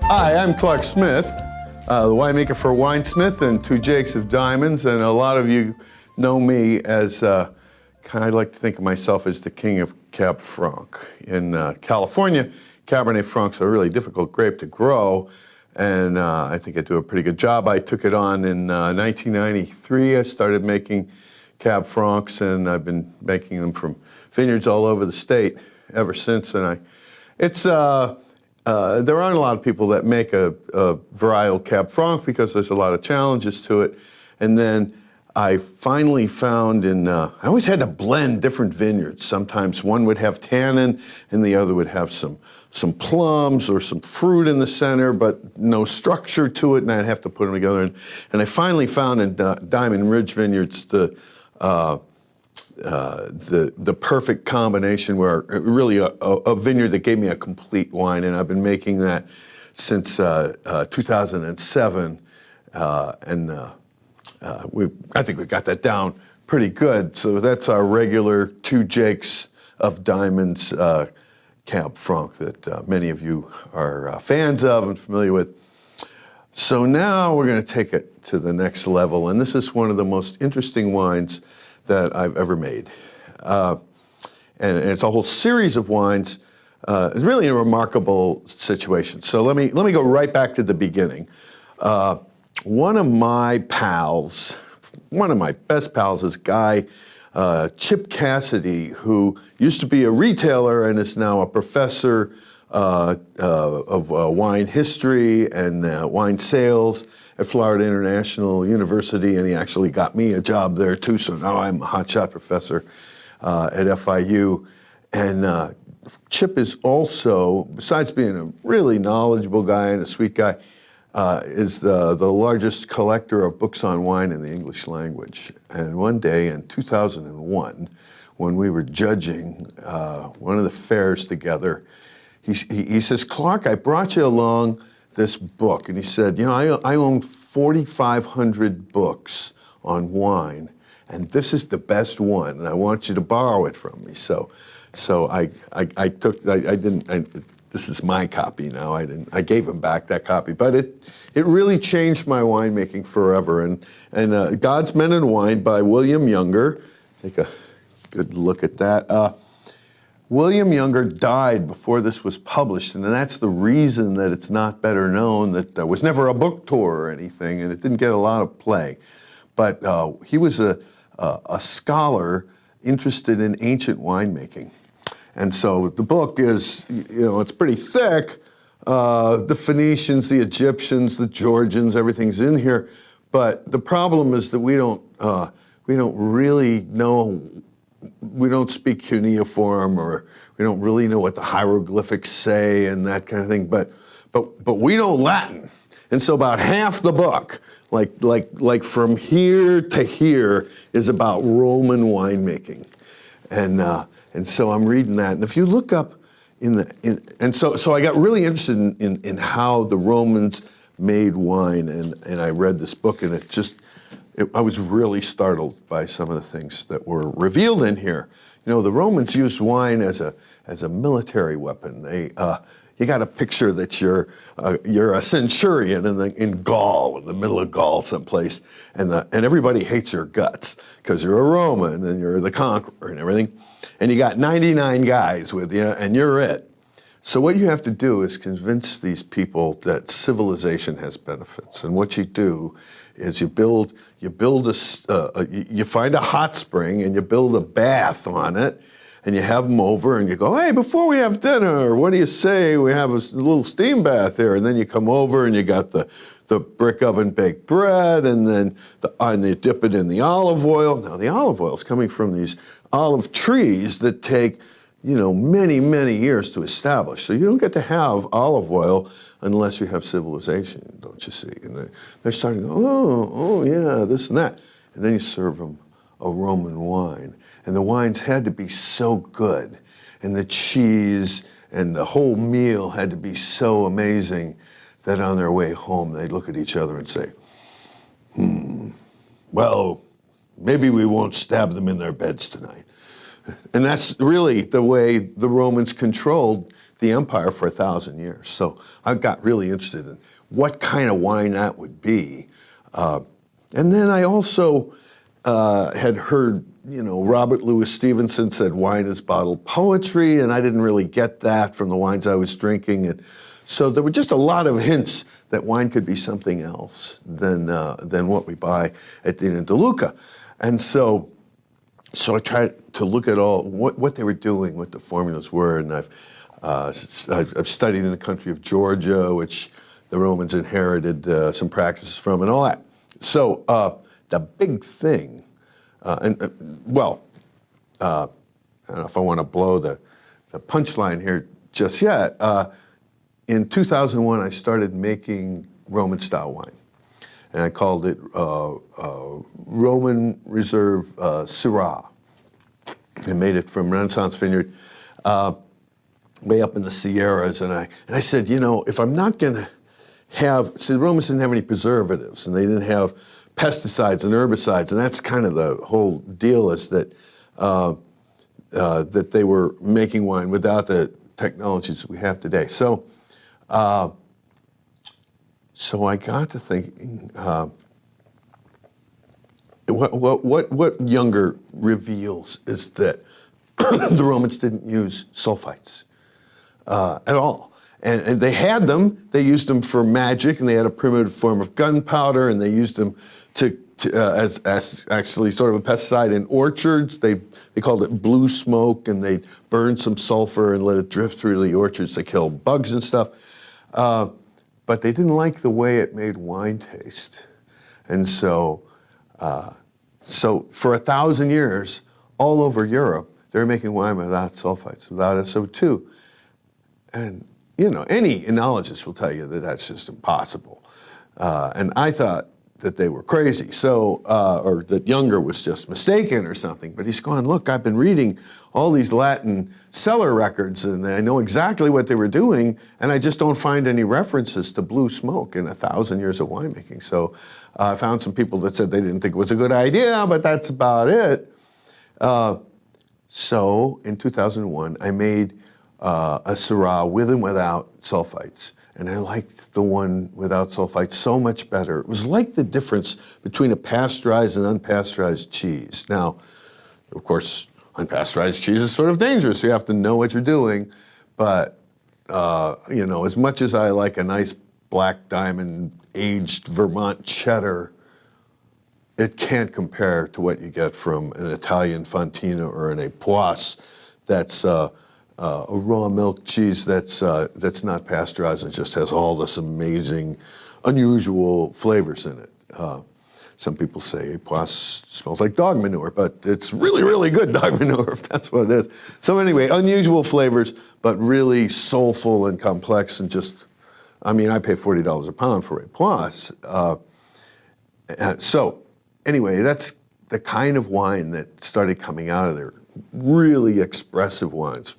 Hi, I'm Clark Smith, the winemaker for Winesmith and Two Jakes of Diamonds, and a lot of you know me as, I like to think of myself as the king of Cab Franc. In California, Cabernet Franc's a really difficult grape to grow, and I think I do a pretty good job. I took it on in 1993. I started making Cab Francs, and I've been making them from vineyards all over the state ever since. And there aren't a lot of people that make a varietal Cab Franc because there's a lot of challenges to it. And then I finally found I always had to blend different vineyards. Sometimes one would have tannin and the other would have some plums or some fruit in the center, but no structure to it, and I'd have to put them together. And I finally found in Diamond Ridge Vineyards the perfect combination, where really a vineyard that gave me a complete wine, and I've been making that since 2007, I think we got that down pretty good. So that's our regular Two Jakes of Diamonds Cab Franc that many of you are fans of and familiar with. So now we're going to take it to the next level, and this is one of the most interesting wines that I've ever made. And it's a whole series of wines. It's really a remarkable situation. So let me go right back to the beginning. One of my best pals is Guy Chip Cassidy, who used to be a retailer and is now a professor of wine history and wine sales at Florida International University, and he actually got me a job there too, so now I'm a hotshot professor at FIU. And Chip is also, besides being a really knowledgeable guy and a sweet guy, is the largest collector of books on wine in the English language. And one day in 2001, when we were judging one of the fairs together, he says, "Clark, I brought you along this book." And he said, "You know, I own 4,500 books on wine, and this is the best one, and I want you to borrow it from me." So this is my copy now. I gave him back that copy, but it really changed my winemaking forever. And God's Men and Wine by William Younger. Take a good look at that. William Younger died before this was published, and that's the reason that it's not better known, that there was never a book tour or anything, and it didn't get a lot of play. But he was a scholar interested in ancient winemaking. And so the book is, it's pretty thick. The Phoenicians, the Egyptians, the Georgians, everything's in here. But the problem is that we don't really know. We don't speak cuneiform, or we don't really know what the hieroglyphics say and that kind of thing. But we know Latin, and so about half the book, like from here to here, is about Roman winemaking, and so I'm reading that. And if you look up so I got really interested in how the Romans made wine, and I read this book, and I was really startled by some of the things that were revealed in here. The Romans used wine as a military weapon. You got a picture that you're a centurion in Gaul, in the middle of Gaul someplace, and everybody hates your guts because you're a Roman and you're the conqueror and everything, and you got 99 guys with you, and you're it. So what you have to do is convince these people that civilization has benefits, and what you do is you find a hot spring and you build a bath on it, and you have them over and you go, "Hey, before we have dinner, what do you say we have a little steam bath here?" And then you come over and you got the brick oven baked bread, and then you dip it in the olive oil. Now the olive oil is coming from these olive trees that take many, many years to establish. So you don't get to have olive oil unless you have civilization, don't you see? And they're starting to go, oh yeah, this and that. And then you serve them a Roman wine. And the wines had to be so good, and the cheese and the whole meal had to be so amazing that on their way home, they'd look at each other and say, well, maybe we won't stab them in their beds tonight. And that's really the way the Romans controlled the empire for 1,000 years. So I got really interested in what kind of wine that would be. And then I also had heard, Robert Louis Stevenson said wine is bottled poetry, and I didn't really get that from the wines I was drinking. And so there were just a lot of hints that wine could be something else than what we buy at Dina De Luca. And so I tried to look at all what they were doing, what the formulas were, and I've studied in the country of Georgia, which the Romans inherited some practices from, and all that. So the big thing, I don't know if I want to blow the punchline here just yet. In 2001, I started making Roman-style wine, and I called it Roman Reserve Syrah. I made it from Renaissance Vineyard, way up in the Sierras, and I said, if I'm not going to the Romans didn't have any preservatives, and they didn't have pesticides and herbicides, and that's kind of the whole deal, is that that they were making wine without the technologies that we have today. So I got to thinking, what Younger reveals is that the Romans didn't use sulfites at all. And they had them, they used them for magic, and they had a primitive form of gunpowder, and they used them as actually sort of a pesticide in orchards. They called it blue smoke, and they burned some sulfur and let it drift through the orchards to kill bugs and stuff. But they didn't like the way it made wine taste. And so for 1,000 years, all over Europe, they were making wine without sulfites, without SO2. And any enologist will tell you that that's just impossible. And I thought that they were crazy, or that Younger was just mistaken or something. But he's going, look, I've been reading all these Latin cellar records, and I know exactly what they were doing, and I just don't find any references to blue smoke in 1,000 years of winemaking. So I found some people that said they didn't think it was a good idea, but that's about it. So in 2001, I made a Syrah with and without sulfites. And I liked the one without sulfites so much better. It was like the difference between a pasteurized and unpasteurized cheese. Now, of course, unpasteurized cheese is sort of dangerous. You have to know what you're doing. But, as much as I like a nice black diamond aged Vermont cheddar, it can't compare to what you get from an Italian Fontina or an Epoisse that's a raw milk cheese that's not pasteurized and just has all this amazing, unusual flavors in it. Some people say Epoisse smells like dog manure, but it's really, really good dog manure, if that's what it is. So anyway, unusual flavors, but really soulful and complex, and just, I pay $40 a pound for Epoisse. So anyway, that's the kind of wine that started coming out of there. Really expressive wines,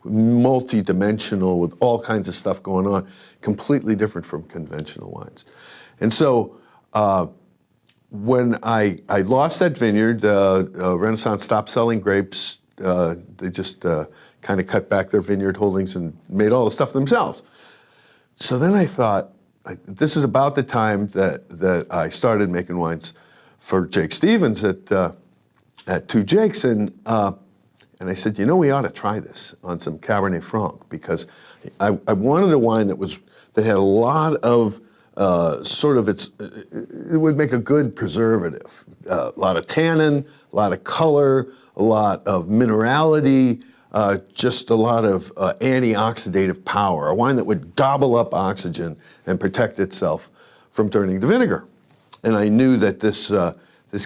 multi-dimensional with all kinds of stuff going on, completely different from conventional wines. And so when I lost that vineyard, Renaissance stopped selling grapes. They just kind of cut back their vineyard holdings and made all the stuff themselves. So then I thought, this is about the time that I started making wines for Jake Stevens at Two Jakes, and I said, we ought to try this on some Cabernet Franc, because I wanted a wine that had a lot of it would make a good preservative. A lot of tannin, a lot of color, a lot of minerality, just a lot of antioxidative power. A wine that would gobble up oxygen and protect itself from turning to vinegar. And I knew that this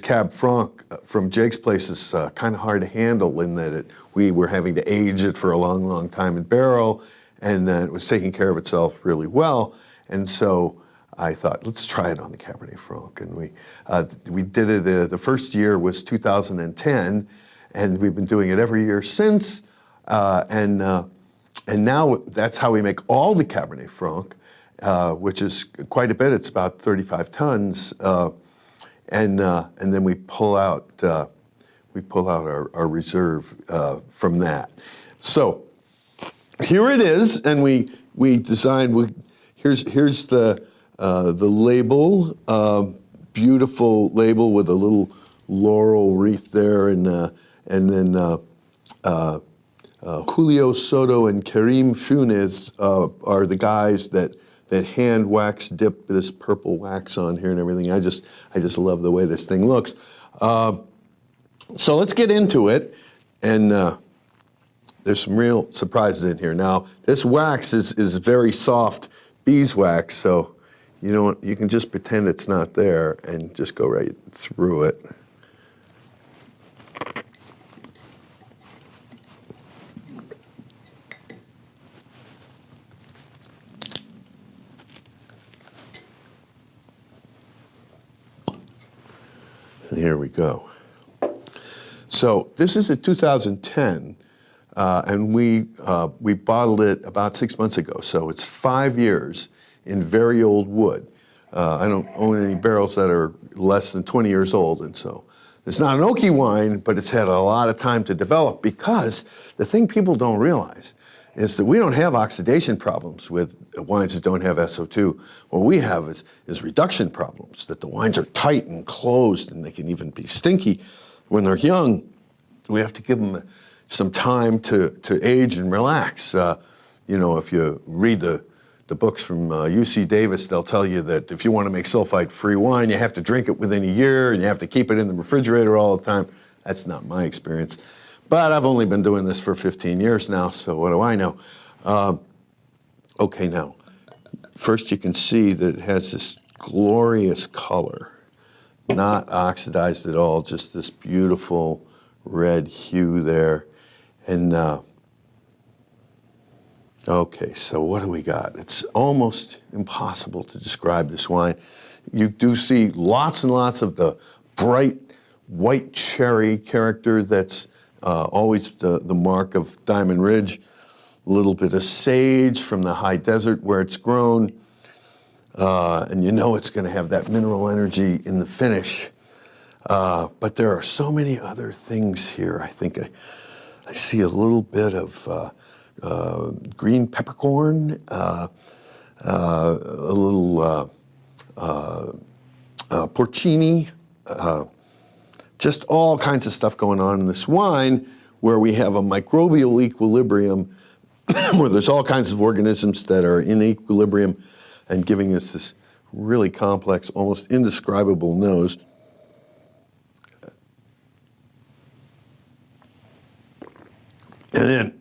Cab Franc from Jake's place is kind of hard to handle, in that we were having to age it for a long, long time in barrel, and it was taking care of itself really well. And so I thought, let's try it on the Cabernet Franc. And we did it, the first year was 2010, and we've been doing it every year since. And now that's how we make all the Cabernet Franc, which is quite a bit. It's about 35 tons. And then we pull out our reserve from that. So here it is, and we designed. Here's the label, beautiful label with a little laurel wreath there, and then Julio Soto and Karim Funes are the guys that hand wax dip this purple wax on here and everything. I just love the way this thing looks. So let's get into it, and there's some real surprises in here. Now, this wax is very soft beeswax, so you can just pretend it's not there and just go right through it. And here we go. So this is a 2010, and we bottled it about 6 months ago. So it's 5 years in very old wood. I don't own any barrels that are less than 20 years old, and so it's not an oaky wine, but it's had a lot of time to develop, because the thing people don't realize is that we don't have oxidation problems with wines that don't have SO2. What we have is reduction problems, that the wines are tight and closed, and they can even be stinky when they're young. We have to give them some time to age and relax. If you read the books from UC Davis, they'll tell you that if you want to make sulfite-free wine, you have to drink it within a year, and you have to keep it in the refrigerator all the time. That's not my experience. But I've only been doing this for 15 years now, so what do I know? Okay, now, first you can see that it has this glorious color, not oxidized at all, just this beautiful red hue there. And okay, so what do we got? It's almost impossible to describe this wine. You do see lots and lots of the bright white cherry character that's always the mark of Diamond Ridge. A little bit of sage from the high desert where it's grown. And it's going to have that mineral energy in the finish. But there are so many other things here. I think I see a little bit of green peppercorn, a little porcini, just all kinds of stuff going on in this wine, where we have a microbial equilibrium where there's all kinds of organisms that are in equilibrium and giving us this really complex, almost indescribable nose. And then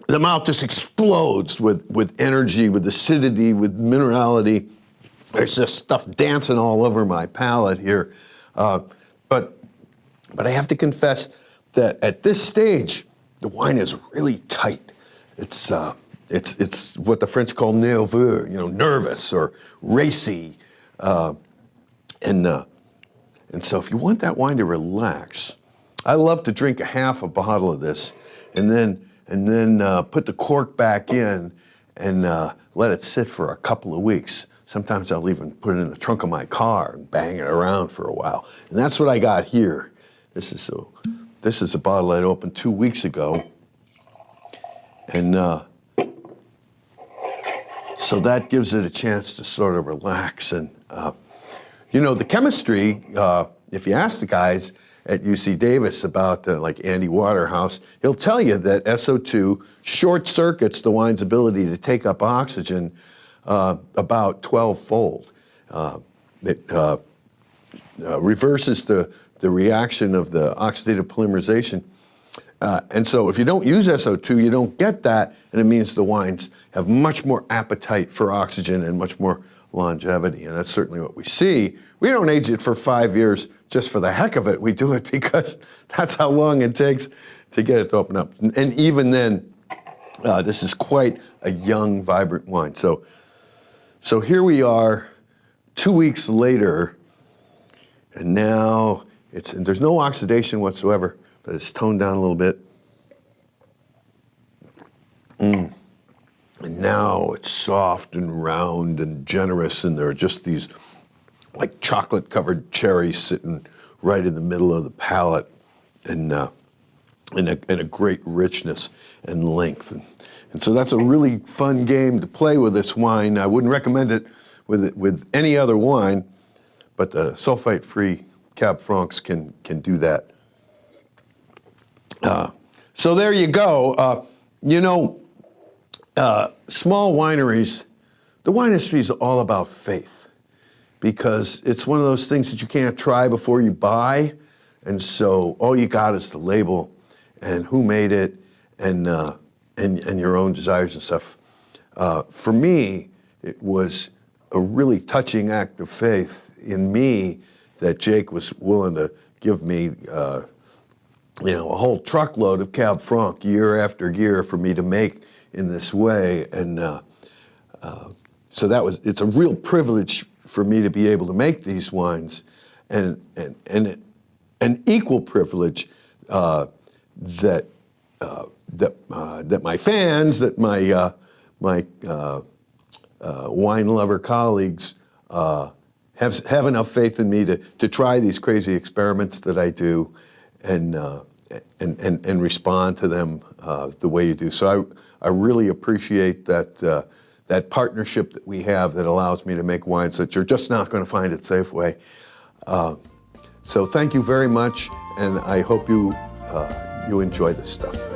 the mouth just explodes with energy, with acidity, with minerality. There's just stuff dancing all over my palate here. But I have to confess that at this stage, the wine is really tight. It's what the French call nerveux, nervous or racy. And so if you want that wine to relax, I love to drink a half a bottle of this and then put the cork back in and let it sit for a couple of weeks. Sometimes I'll even put it in the trunk of my car and bang it around for a while. And that's what I got here. This is a bottle I opened 2 weeks ago. And so that gives it a chance to sort of relax. And, the chemistry, if you ask the guys at UC Davis about like Andy Waterhouse, he'll tell you that SO2 short circuits the wine's ability to take up oxygen about 12-fold. It reverses the reaction of the oxidative polymerization. And so if you don't use SO2, you don't get that, and it means the wines have much more appetite for oxygen and much more longevity, and that's certainly what we see. We don't age it for 5 years just for the heck of it. We do it because that's how long it takes to get it to open up. And even then, this is quite a young, vibrant wine. So here we are 2 weeks later, and now there's no oxidation whatsoever, but it's toned down a little bit. And now it's soft and round and generous, and there are just these like chocolate-covered cherries sitting right in the middle of the palate. And and a great richness and length. And so that's a really fun game to play with this wine. I wouldn't recommend it with any other wine, but the sulfite-free Cab Francs can do that. So there you go. Small wineries, the wine industry is all about faith, because it's one of those things that you can't try before you buy. And so all you got is the label and who made it and your own desires and stuff. For me, it was a really touching act of faith in me that Jake was willing to give me a whole truckload of Cab Franc year after year for me to make in this way. And so it's a real privilege for me to be able to make these wines, and an equal privilege that my fans, that my wine lover colleagues have enough faith in me to try these crazy experiments that I do, and respond to them the way you do. So I really appreciate that partnership that we have that allows me to make wines that you're just not going to find at Safeway. So thank you very much, and I hope you enjoy this stuff.